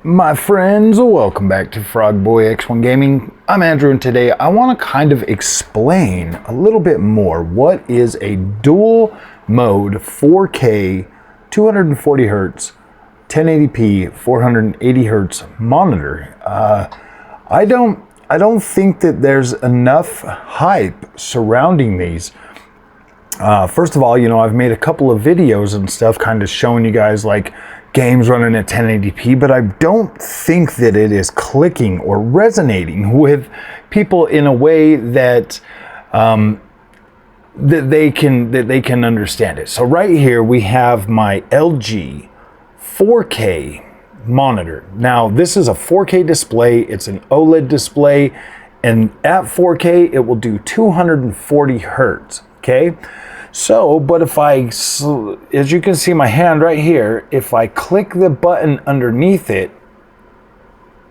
My friends, welcome back to Frogboy X1 Gaming. I'm Andrew, and today I want to kind of explain a little bit more what is a dual mode 4K 240 Hz 1080p 480 Hz monitor. I don't think that there's enough hype surrounding these. First of all, I've made a couple of videos and stuff kind of showing you guys like games running at 1080p, but I don't think that it is clicking or resonating with people in a way that they can understand it. So right here we have my LG 4K monitor. Now this is a 4K display. It's an OLED display, and at 4K it will do 240 Hertz. Okay. So, but if as you can see my hand right here, if I click the button underneath it,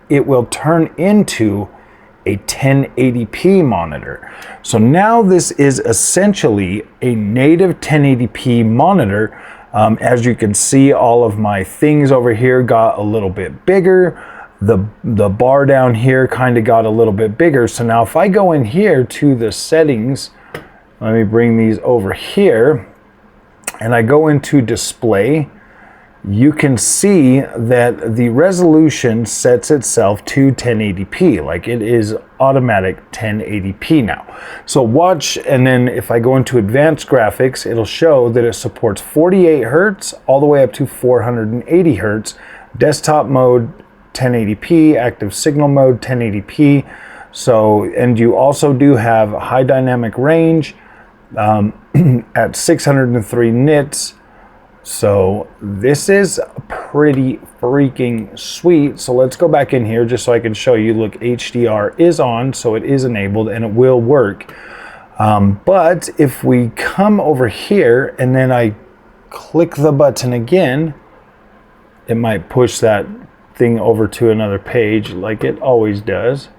it will turn into a 1080p monitor. So now this is essentially a native 1080p monitor. As you can see, all of my things over here got a little bit bigger. The bar down here kind of got a little bit bigger. So now if I go in here to the settings, let me bring these over here, and I go into display, you can see that the resolution sets itself to 1080p, like it is automatic 1080p now. So watch, and then if I go into advanced graphics, it'll show that it supports 48 Hertz all the way up to 480 Hertz, desktop mode 1080p, active signal mode 1080p. So, and you also do have high dynamic range at 603 nits. So this is pretty freaking sweet. So let's go back in here just so I can show you. Look, HDR is on, so it is enabled and it will work. But if we come over here and then I click the button again, it might push that thing over to another page like it always does.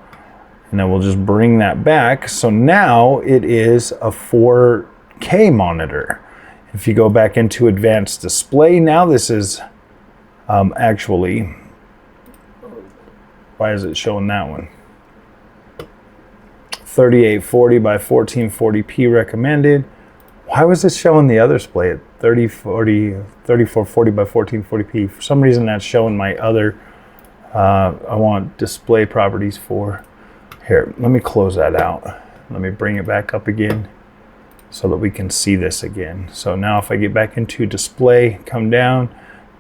And then we'll just bring that back. So now it is a 4K monitor. If you go back into advanced display, now this is actually, why is it showing that one? 3840 by 1440p recommended. Why was it showing the other display at 3440 by 1440p? For some reason that's showing my other, I want display properties for. Here, let me close that out. Let me bring it back up again so that we can see this again. So now if I get back into display, come down,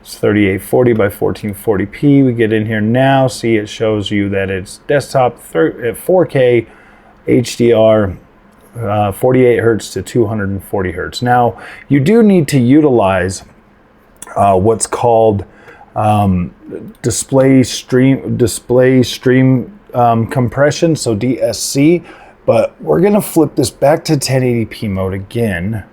it's 3840 by 1440p. We get in here now, see it shows you that it's desktop at 4K HDR, 48 Hertz to 240 Hertz. Now, you do need to utilize what's called display stream compression, so DSC, but we're gonna flip this back to 1080p mode again.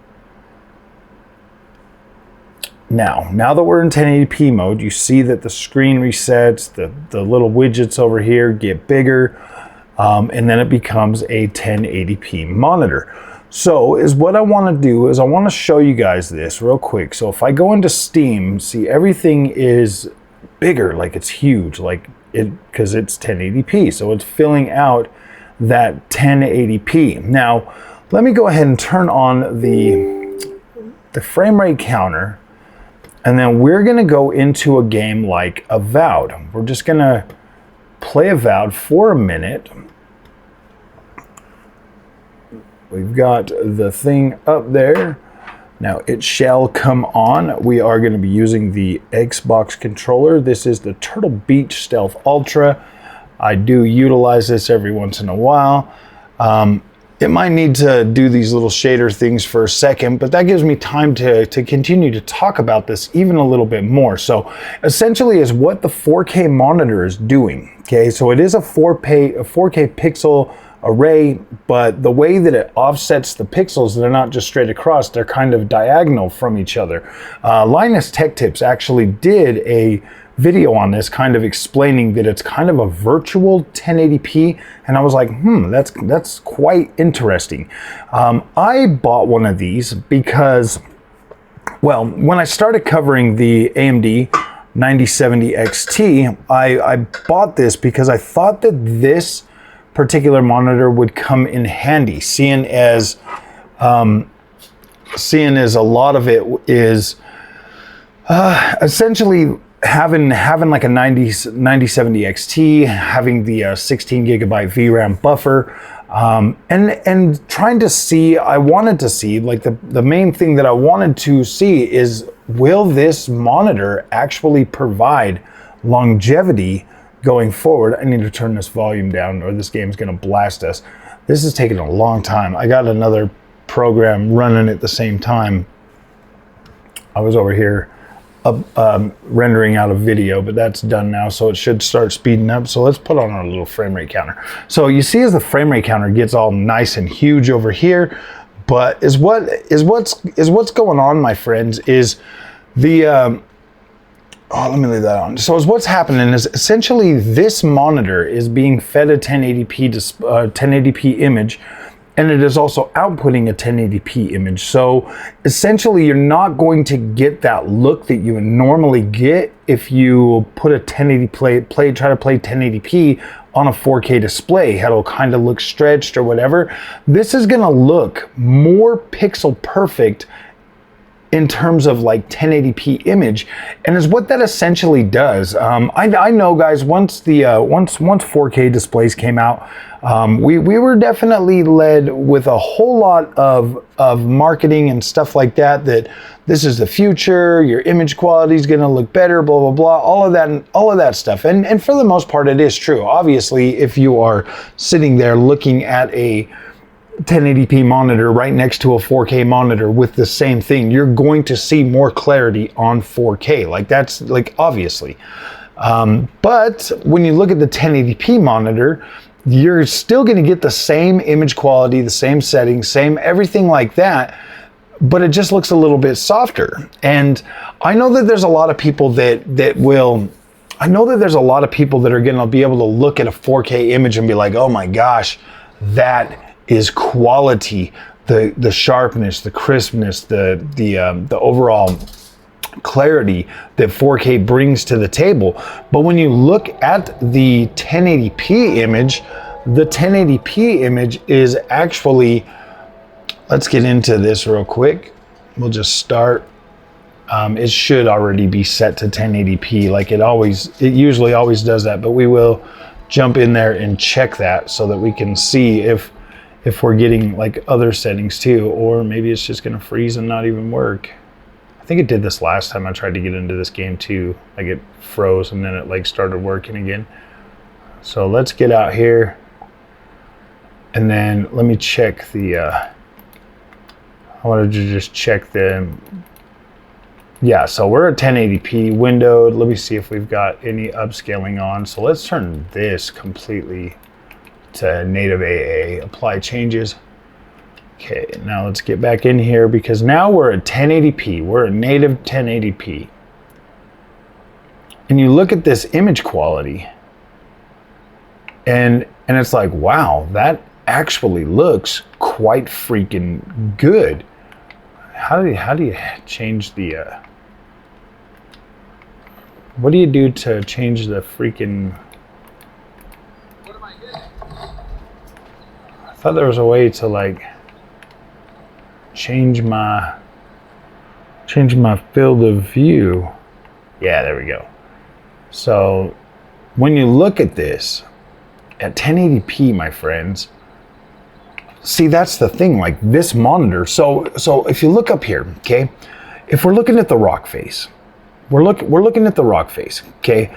Now that we're in 1080p mode, you see that the screen resets, the little widgets over here get bigger, and then it becomes a 1080p monitor. So what I want to do is I want to show you guys this real quick. So if I go into Steam, see everything is bigger, like it's huge, like because it's 1080p, so it's filling out that 1080p. Now let me go ahead and turn on the frame rate counter, and then we're gonna go into a game like Avowed. We're just gonna play Avowed for a minute. We've got the thing up there. Now it shall come on. We are going to be using the Xbox controller. This is the Turtle Beach Stealth Ultra. I do utilize this every once in a while. It might need to do these little shader things for a second, but that gives me time to continue to talk about this even a little bit more. So essentially is what the 4K monitor is doing. Okay, so it is a 4K pixel array, but the way that it offsets the pixels, they're not just straight across, they're kind of diagonal from each other. Linus Tech Tips actually did a video on this, kind of explaining that it's kind of a virtual 1080p, and I was like, that's quite interesting. I bought one of these because, well, when I started covering the AMD 9070 XT. I bought this because I thought that this particular monitor would come in handy, seeing as a lot of it is essentially having like a 9070 XT, having the 16 gigabyte VRAM buffer, and trying to see, I wanted to see, like the main thing that I wanted to see is, will this monitor actually provide longevity going forward? I need to turn this volume down or this game's gonna blast us. This is taking a long time. I got another program running at the same time. I was over here rendering out a video, but that's done now, so it should start speeding up. So let's put on our little frame rate counter. So you see, as the frame rate counter gets all nice and huge over here, but what's going on, my friends, is the let me leave that on. So what's happening is, essentially, this monitor is being fed a 1080p image, and it is also outputting a 1080p image. So essentially, you're not going to get that look that you would normally get if you put a 1080p try to play 1080p on a 4K display. It'll kind of look stretched or whatever. This is gonna look more pixel perfect in terms of like 1080p image, and is what that essentially does. I know, guys, once 4K displays came out, we were definitely led with a whole lot of marketing and stuff like that this is the future, your image quality is going to look better, blah blah blah, all of that stuff, and for the most part it is true. Obviously, if you are sitting there looking at a 1080p monitor right next to a 4K monitor with the same thing, you're going to see more clarity on 4K. Like, that's like, obviously. But when you look at the 1080p monitor, you're still going to get the same image quality, the same settings, same everything like that, but it just looks a little bit softer. And I know that there's a lot of people that are going to be able to look at a 4K image and be like, oh my gosh, that is quality, the sharpness, the crispness, the overall clarity that 4K brings to the table. But when you look at the 1080p image, the 1080p image is actually, let's get into this real quick. We'll just start. It should already be set to 1080p, like it usually always does that, but we will jump in there and check that so that we can see if we're getting like other settings too, or maybe it's just gonna freeze and not even work. I think it did this last time I tried to get into this game too. Like, it froze and then it like started working again. So let's get out here, and then let me check the, I wanted to just check the, yeah, so we're at 1080p windowed. Let me see if we've got any upscaling on. So let's turn this completely to native AA, apply changes. Okay, now let's get back in here, because now we're at 1080p. We're at native 1080p. And you look at this image quality, and it's like, wow, that actually looks quite freaking good. How do you change the what do you do to change the freaking, I thought there was a way to like change my field of view. Yeah, there we go. So when you look at this at 1080p, my friends, see, that's the thing, like this monitor. So if you look up here, okay, if we're looking at the rock face, we're looking at the rock face, okay,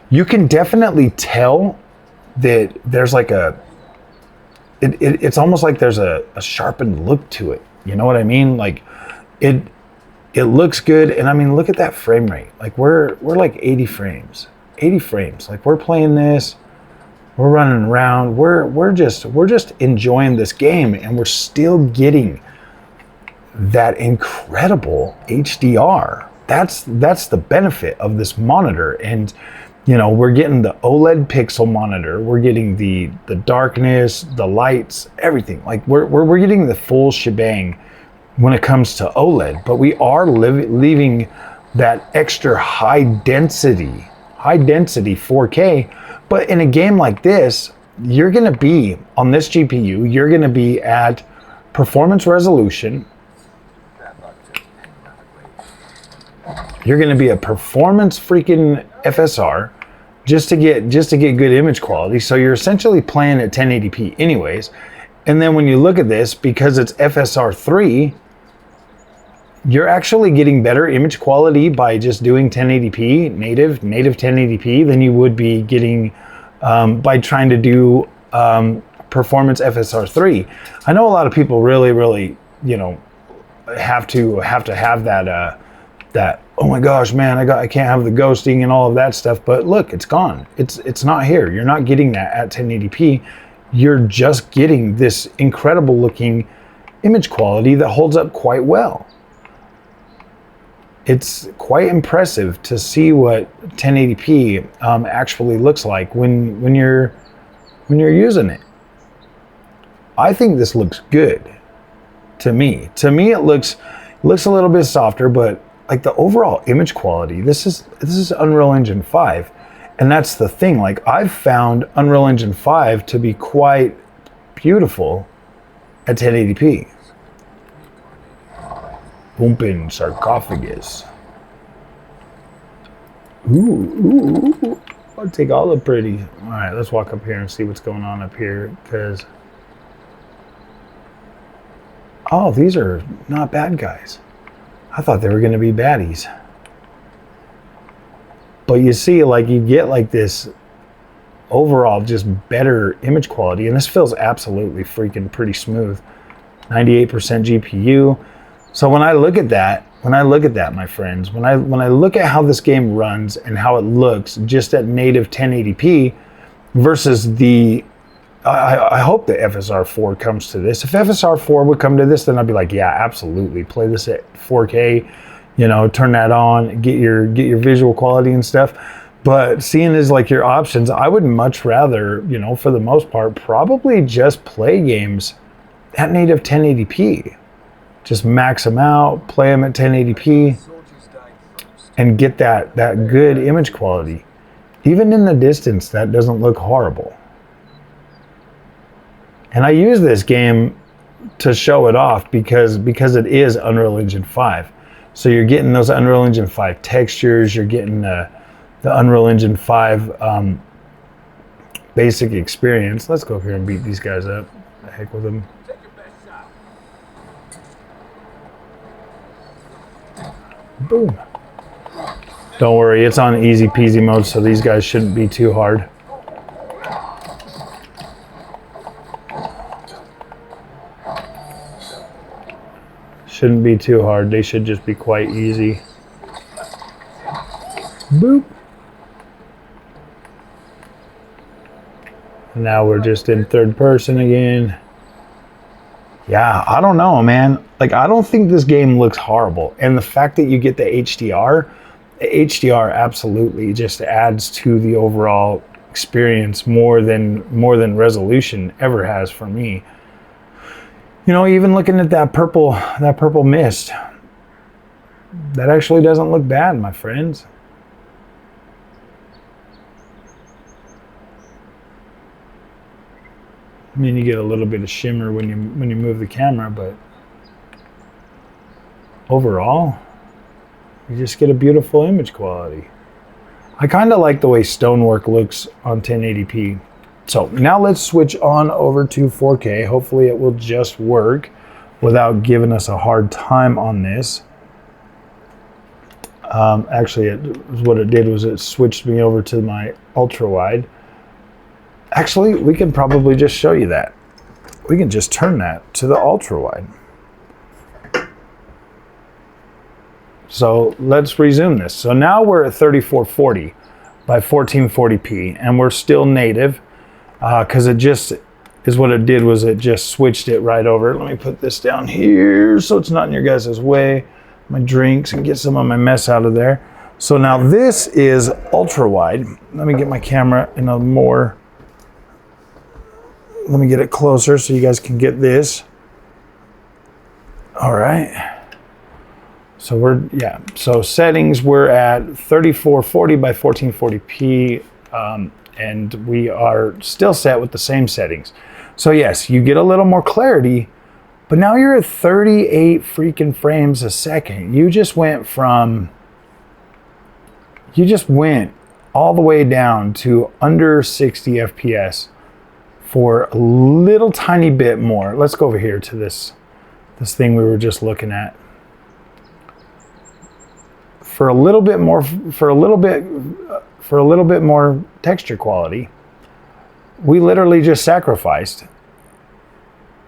you can definitely tell that there's like it's almost like there's a sharpened look to it. You know what I mean? Like it looks good. And I mean, look at that frame rate. Like we're like 80 frames. Like we're playing this, we're running around, we're just enjoying this game, and we're still getting that incredible HDR. That's the benefit of this monitor. And you know, we're getting the OLED pixel monitor, we're getting the darkness, the lights, everything. Like we're getting the full shebang when it comes to OLED, but we are leaving that extra high density 4K. But in a game like this, you're going to be on this GPU, you're going to be at performance resolution. You're going to be a performance freaking FSR just to get good image quality. So you're essentially playing at 1080p anyways. And then when you look at this, because it's FSR 3, you're actually getting better image quality by just doing 1080p, native 1080p, than you would be getting by trying to do performance FSR 3. I know a lot of people really, you know, have to have that, oh my gosh, man, I can't have the ghosting and all of that stuff. But look, it's gone. It's not here. You're not getting that at 1080p. You're just getting this incredible looking image quality that holds up quite well. It's quite impressive to see what 1080p actually looks like when you're using it. I think this looks good to me. To me, it looks a little bit softer, but like the overall image quality, this is Unreal Engine 5. And that's the thing, like I've found Unreal Engine 5 to be quite beautiful at 1080p. Bumping sarcophagus. Ooh. I'll take all the pretty. All right, let's walk up here and see what's going on up here, because oh, these are not bad guys. I thought they were going to be baddies. But you see, like, you get like this overall just better image quality, and this feels absolutely freaking pretty smooth. 98% GPU. So when I look at that, my friends, when I look at how this game runs and how it looks just at native 1080p versus the, I hope the FSR 4 comes to this. If FSR 4 would come to this, then I'd be like, yeah, absolutely, play this at 4K, you know, turn that on, get your visual quality and stuff. But seeing as like your options, I would much rather, you know, for the most part, probably just play games at native 1080p. Just max them out, play them at 1080p, and get that good image quality. Even in the distance, that doesn't look horrible. And I use this game to show it off because it is Unreal Engine 5. So you're getting those Unreal Engine 5 textures, you're getting the Unreal Engine 5 basic experience. Let's go here and beat these guys up. The heck with them. Boom. Don't worry, it's on easy peasy mode, so these guys shouldn't be too hard. Shouldn't be too hard. They should just be quite easy. Boop. Now we're just in third person again. Yeah, I don't know, man. Like, I don't think this game looks horrible. And the fact that you get the HDR absolutely just adds to the overall experience more than resolution ever has for me. You know, even looking at that purple mist, that actually doesn't look bad, my friends. I mean, you get a little bit of shimmer when you move the camera, but overall, you just get a beautiful image quality. I kind of like the way stonework looks on 1080p. So now let's switch on over to 4K. Hopefully it will just work without giving us a hard time on this. Actually, what it did was it switched me over to my ultra wide. Actually, we can probably just show you that. We can just turn that to the ultra wide. So let's resume this. So now we're at 3440 by 1440p, and we're still native because it just is what it did was it just switched it right over. Let me put this down here so it's not in your guys' way. My drinks, and get some of my mess out of there. So now this is ultra wide. Let me get my camera in a more, let me get it closer so you guys can get this. All right. So so settings, we're at 3440 by 1440p, and we are still set with the same settings. So yes, you get a little more clarity, but now you're at 38 freaking frames a second. You just went all the way down to under 60 FPS for a little tiny bit more. Let's go over here to this thing we were just looking at. For a little bit more texture quality, we literally just sacrificed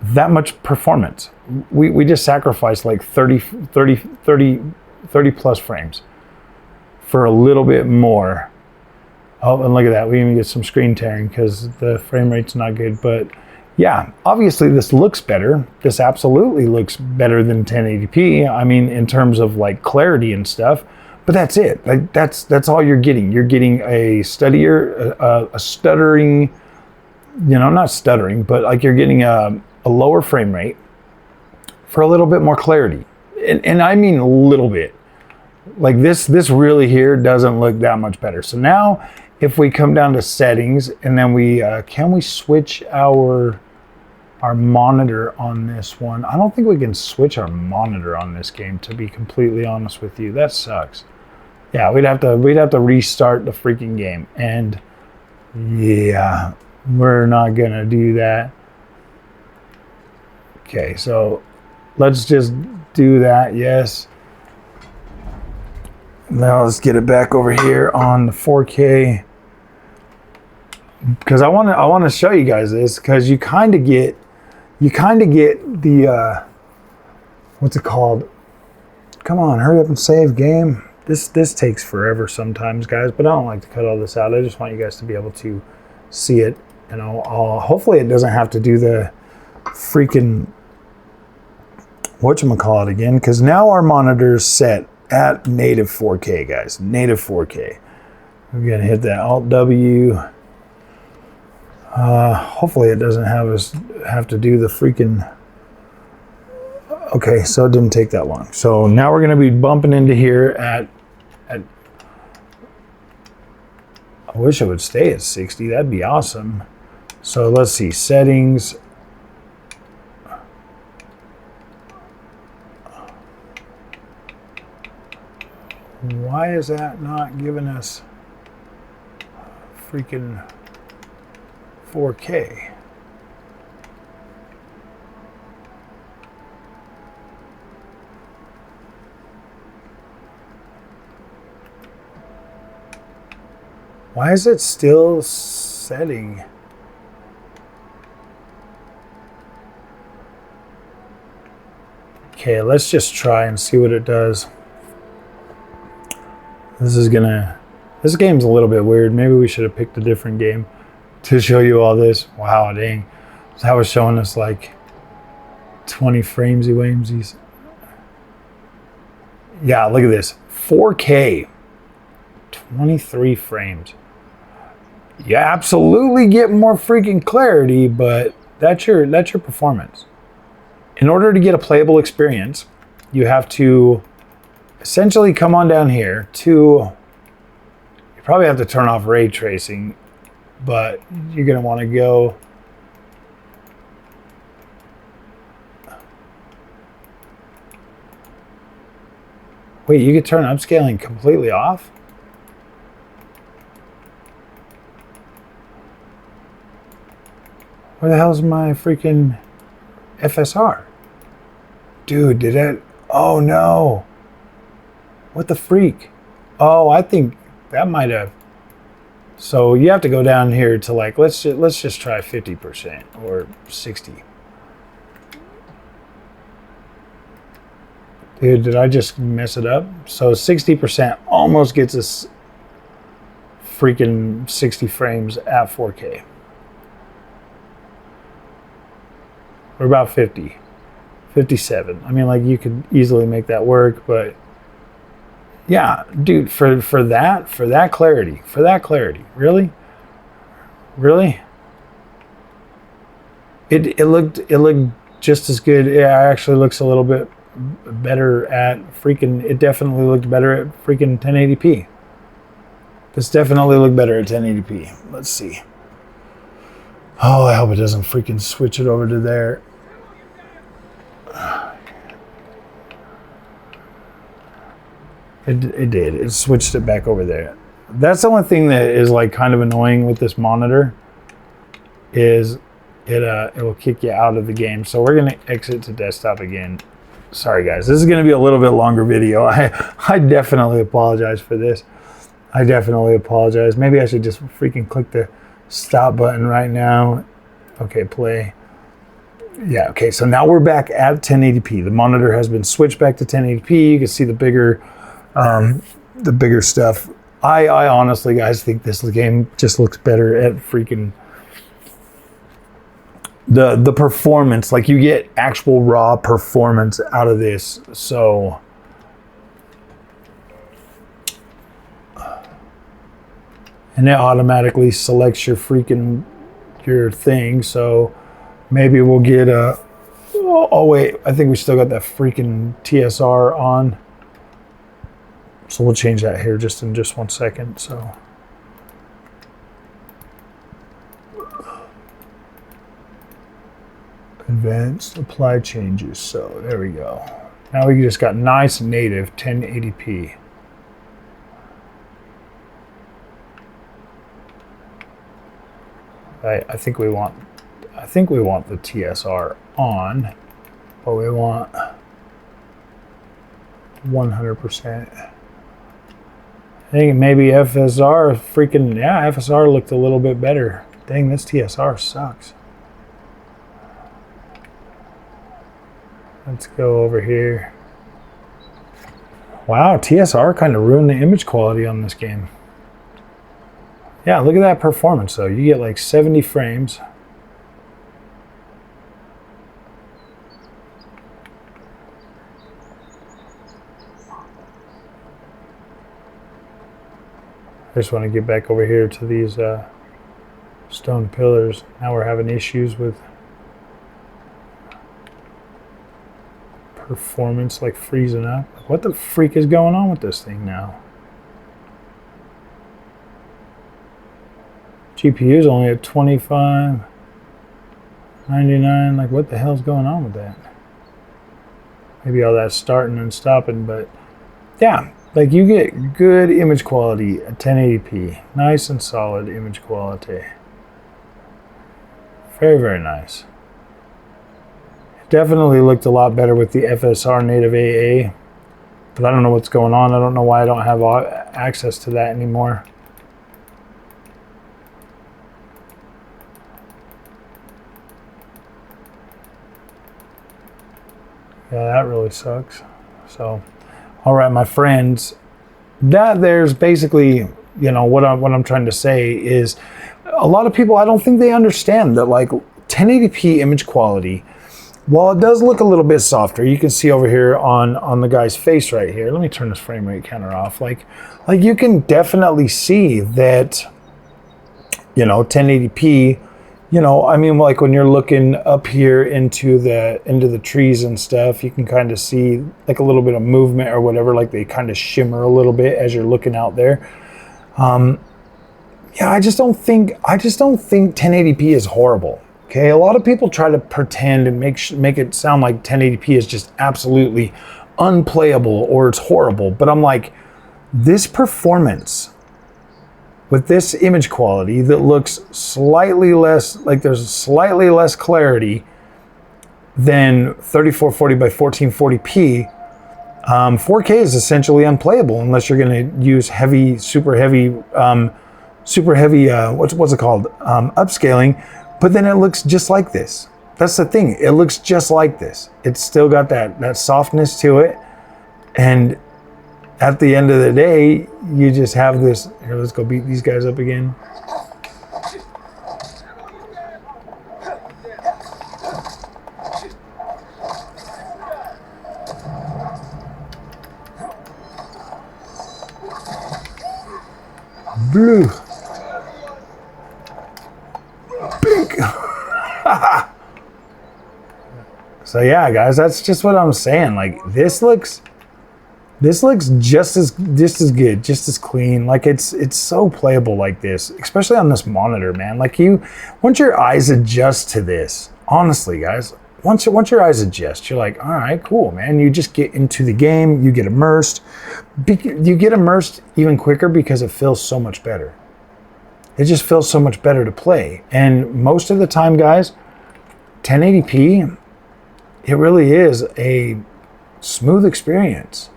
that much performance. We just sacrificed like 30 plus frames for a little bit more. Oh, and look at that, we even get some screen tearing because the frame rate's not good. But yeah, obviously this looks better. This absolutely looks better than 1080p. I mean, in terms of like clarity and stuff. But that's it. Like that's all you're getting. You're getting a stuttering, you know, not stuttering, but like you're getting a lower frame rate for a little bit more clarity. And I mean a little bit. Like this really here doesn't look that much better. So now if we come down to settings and then we, can we switch our monitor on this one? I don't think we can switch our monitor on this game, to be completely honest with you. That sucks. Yeah, we'd have to restart the freaking game. And yeah, we're not gonna do that. Okay, so let's just do that, yes. Now let's get it back over here on the 4K. Because I want to show you guys this, because you kind of get the what's it called? Come on, hurry up and save game. This takes forever sometimes, guys, but I don't like to cut all this out. I just want you guys to be able to see it. You know, hopefully it doesn't have to do the freaking whatchamacallit again, because now our monitor's set at native 4K, guys. Native 4K. We're gonna hit that Alt W. Hopefully it doesn't have to do the freaking. Okay, so it didn't take that long. So now we're gonna be bumping into here at. I wish it would stay at 60. That'd be awesome. So let's see, settings. Why is that not giving us freaking 4K? Why is it still setting? Okay, let's just try and see what it does. This game's a little bit weird. Maybe we should have picked a different game to show you all this. Wow, dang. That was showing us like 20 framesy-wamesies. Yeah, look at this. 4K. 23 frames. You absolutely get more freaking clarity, but that's your performance. In order to get a playable experience, you have to essentially come on down here to, you probably have to turn off ray tracing, but you're going to want to go wait, you could turn upscaling completely off? Where the hell's my freaking FSR? Dude, did that, oh no. What the freak? Oh, I think that might have. So you have to go down here to like, let's just try 50% or 60. Dude, did I just mess it up? So 60% almost gets us freaking 60 frames at 4K. We're about 50, 57. I mean, like you could easily make that work, but yeah, dude, for that clarity, really? It looked just as good. Yeah, it actually looks a little bit better at freaking, it definitely looked better at freaking 1080p. This definitely looked better at 1080p. Let's see. Oh, I hope it doesn't freaking switch it over to there. It did. It switched it back over there. That's the only thing that is like kind of annoying with this monitor is it will kick you out of the game. So we're going to exit to desktop again. Sorry guys, this is going to be a little bit longer video. I definitely apologize for this. I definitely apologize. Maybe I should just freaking click the stop button right now. Okay, play. Yeah, okay, so now we're back at 1080p. The monitor has been switched back to 1080p. You can see the bigger stuff. I honestly, guys, think this game just looks better at freaking the performance. Like, you get actual raw performance out of this. So and it automatically selects your thing. So maybe we'll get a, oh wait, I think we still got that freaking TSR on. So we'll change that here just in 1 second. So advanced, apply changes. So there we go. Now we just got nice native 1080p. I think we want the TSR on, but we want 100%. I think maybe FSR freaking, yeah, FSR looked a little bit better. Dang, this TSR sucks. Let's go over here. Wow, TSR kind of ruined the image quality on this game. Yeah, look at that performance though. You get like 70 frames. I just want to get back over here to these stone pillars. Now we're having issues with performance, like freezing up. What the freak is going on with this thing now? GPU is only at 25.99. Like, what the hell's going on with that? Maybe all that's starting and stopping, but yeah, like, you get good image quality at 1080p. Nice and solid image quality. Very, very nice. It definitely looked a lot better with the FSR native AA, but I don't know what's going on. I don't know why I don't have access to that anymore. Yeah, that really sucks. So, all right, my friends, that there's basically, you know, what I'm trying to say is a lot of people, I don't think they understand that, like, 1080p image quality, while it does look a little bit softer, you can see over here on the guy's face right here. Let me turn this frame rate counter off. Like you can definitely see that, you know, 1080p, you know, I mean, like when you're looking up here into the trees and stuff, you can kind of see like a little bit of movement or whatever, like they kind of shimmer a little bit as you're looking out there. Yeah, I just don't think 1080p is horrible. Okay, a lot of people try to pretend and make it sound like 1080p is just absolutely unplayable or it's horrible. But I'm like, this performance with this image quality that looks slightly less, like there's slightly less clarity than 3440 by 1440p, 4K is essentially unplayable unless you're going to use super heavy, what's it called? Upscaling. But then it looks just like this. That's the thing. It looks just like this. It's still got that softness to it. And at the end of the day, you just have this. Here, let's go beat these guys up again. Blue. Pink. So yeah, guys, that's just what I'm saying. Like this looks just as good, just as clean. Like it's so playable like this, especially on this monitor, man. Like once your eyes adjust to this, honestly, guys, once your eyes adjust, you're like, all right, cool, man. You just get into the game, you get immersed. You get immersed even quicker because it feels so much better. It just feels so much better to play. And most of the time, guys, 1080p, it really is a smooth experience.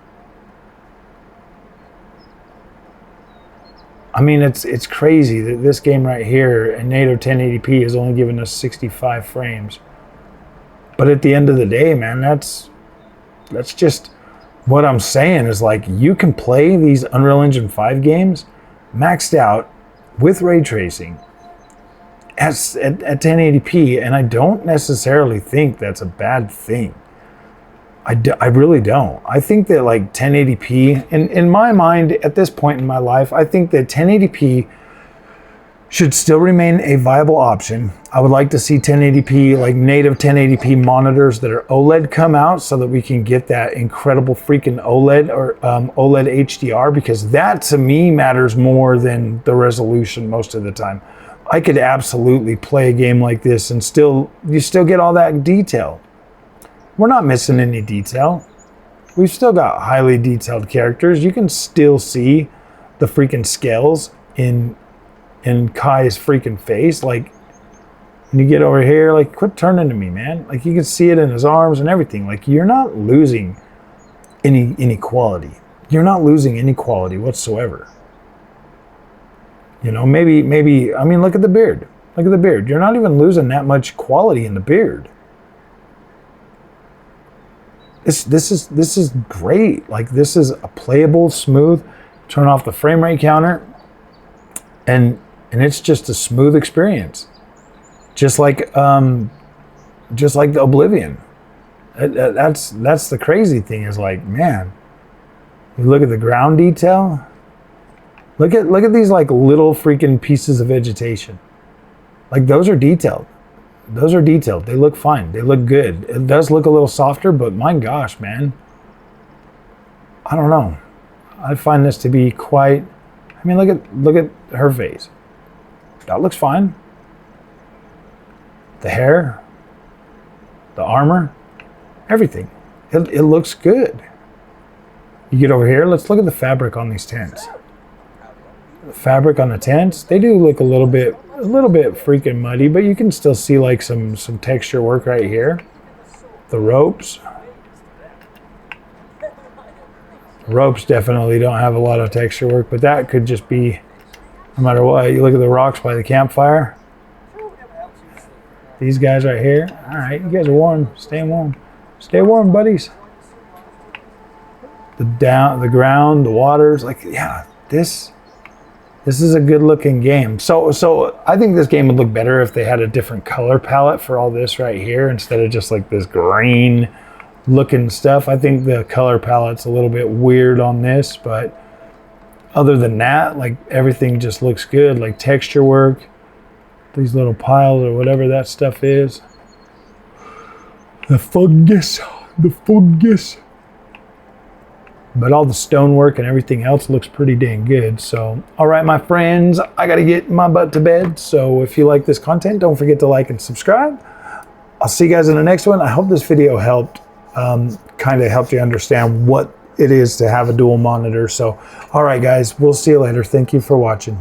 I mean, it's crazy that this game right here in native 1080p is only giving us 65 frames. But at the end of the day, man, that's just what I'm saying is like you can play these Unreal Engine 5 games maxed out with ray tracing at 1080p, and I don't necessarily think that's a bad thing. I really don't. I think that like 1080p, in my mind at this point in my life, I think that 1080p should still remain a viable option. I would like to see 1080p, like native 1080p monitors that are OLED come out so that we can get that incredible freaking OLED or OLED HDR, because that to me matters more than the resolution most of the time. I could absolutely play a game like this and you still get all that detail. We're not missing any detail. We've still got highly detailed characters. You can still see the freaking scales in Kai's freaking face. Like when you get over here, like quit turning to me, man. Like you can see it in his arms and everything. Like you're not losing any quality. You're not losing any quality whatsoever. You know, maybe, I mean, look at the beard. Look at the beard. You're not even losing that much quality in the beard. This is great. Like this is a playable, smooth, turn off the frame rate counter, and it's just a smooth experience. Just like the Oblivion. That's the crazy thing is like, man, you look at the ground detail. Look at these like little freaking pieces of vegetation. Like those are detailed. Those are detailed. They look fine. They look good. It does look a little softer, but my gosh, man. I don't know. I find this to be quite, I mean, look at her face. That looks fine. The hair, the armor, everything. It looks good. You get over here, let's look at the fabric on these tents. The fabric on the tents, they do look a little bit freaking muddy, but you can still see like some texture work right here. The ropes definitely don't have a lot of texture work, but that could just be, no matter what. You look at the rocks by the campfire. These guys right here. All right, you guys are warm. Staying warm. Stay warm, buddies. The ground, the waters, like, yeah, this is a good looking game. So I think this game would look better if they had a different color palette for all this right here instead of just like this green looking stuff. I think the color palette's a little bit weird on this, but other than that, like everything just looks good. Like texture work, these little piles or whatever that stuff is. The fungus. But all the stonework and everything else looks pretty dang good. So, all right, my friends, I got to get my butt to bed. So if you like this content, don't forget to like and subscribe. I'll see you guys in the next one. I hope this video helped, kind of helped you understand what it is to have a dual monitor. So, all right, guys, we'll see you later. Thank you for watching.